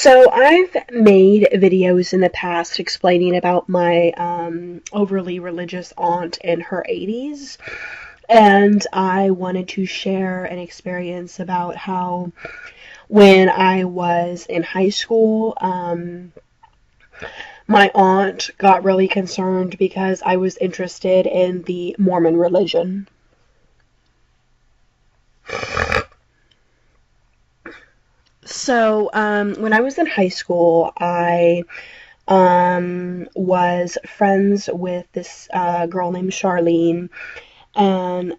So I've made videos in the past explaining about my overly religious aunt in her 80s, and I wanted to share an experience about how when I was in high school, my aunt got really concerned because I was interested in the Mormon religion. So, when I was in high school, I was friends with this girl named Charlene, and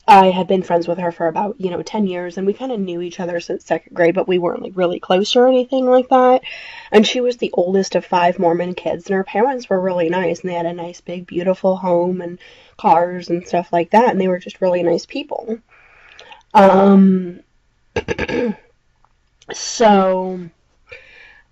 I had been friends with her for about, 10 years, and we kind of knew each other since second grade, but we weren't like really close or anything like that. And she was the oldest of five Mormon kids, and her parents were really nice, and they had a nice, big, beautiful home and cars and stuff like that, and they were just really nice people. Um, so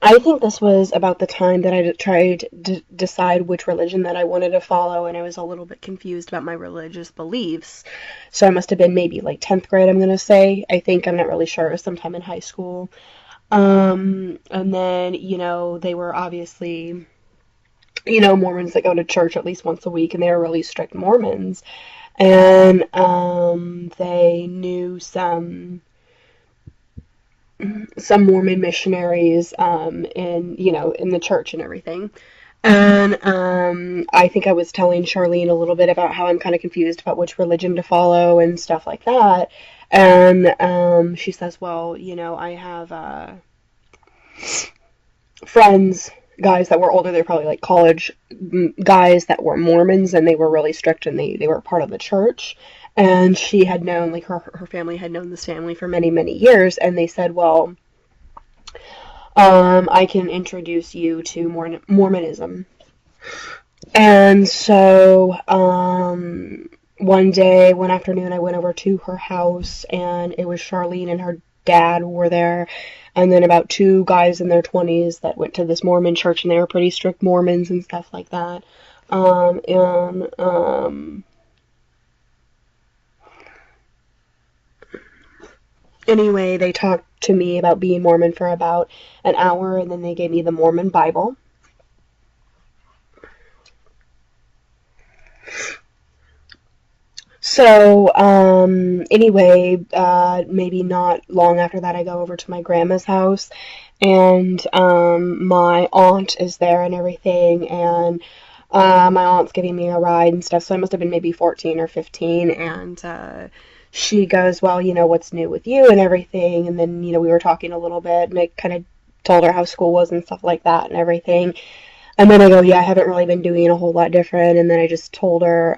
I think this was about the time that I tried to decide which religion that I wanted to follow, and I was a little bit confused about my religious beliefs. So I must have been maybe like 10th grade, I'm going to say. I think, I'm not really sure. It was sometime in high school. And then, they were obviously, Mormons that go to church at least once a week, and they were really strict Mormons. And they knew some Mormon missionaries in the church and everything. And I think I was telling Charlene a little bit about how I'm kind of confused about which religion to follow and stuff like that. And she says, well, I have friends, guys that were older. They're probably like college guys that were Mormons, and they were really strict, and they were part of the church. And she had known, like her family had known this family for many, many years, and they said, well, I can introduce you to Mormonism. And so, one afternoon, I went over to her house, and it was Charlene and her dad were there, and then about two guys in their 20s that went to this Mormon church, and they were pretty strict Mormons and stuff like that. Anyway, they talked to me about being Mormon for about an hour, and then they gave me the Mormon Bible. So, anyway, maybe not long after that, I go over to my grandma's house, and my aunt is there and everything, and my aunt's giving me a ride and stuff, so I must have been maybe 14 or 15, and she goes, well, what's new with you and everything, and then, we were talking a little bit, and I kind of told her how school was and stuff like that and everything, and then I go, yeah, I haven't really been doing a whole lot different, and then I just told her,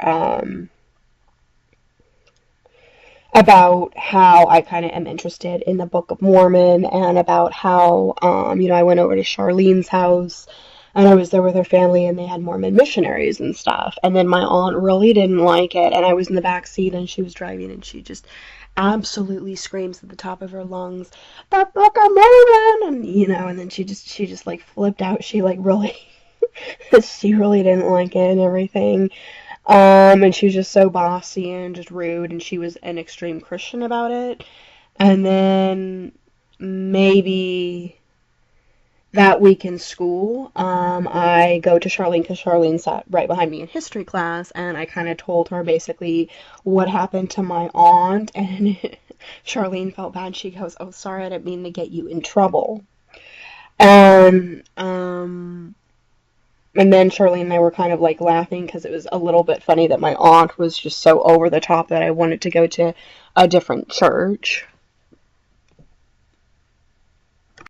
about how I kind of am interested in the Book of Mormon, and about how, I went over to Charlene's house, and I was there with her family, and they had Mormon missionaries and stuff. And then my aunt really didn't like it, and I was in the back seat, and she was driving, and she just absolutely screams at the top of her lungs, "The Book of Mormon!" And then she just like flipped out. She like really, she really didn't like it and everything. And she was just so bossy and just rude, and she was an extreme Christian about it. And then maybe that week in school, I go to Charlene because Charlene sat right behind me in history class, and I kind of told her basically what happened to my aunt, and Charlene felt bad. She goes, "Oh, sorry, I didn't mean to get you in trouble." And and then Charlene and I were kind of like laughing because it was a little bit funny that my aunt was just so over the top that I wanted to go to a different church.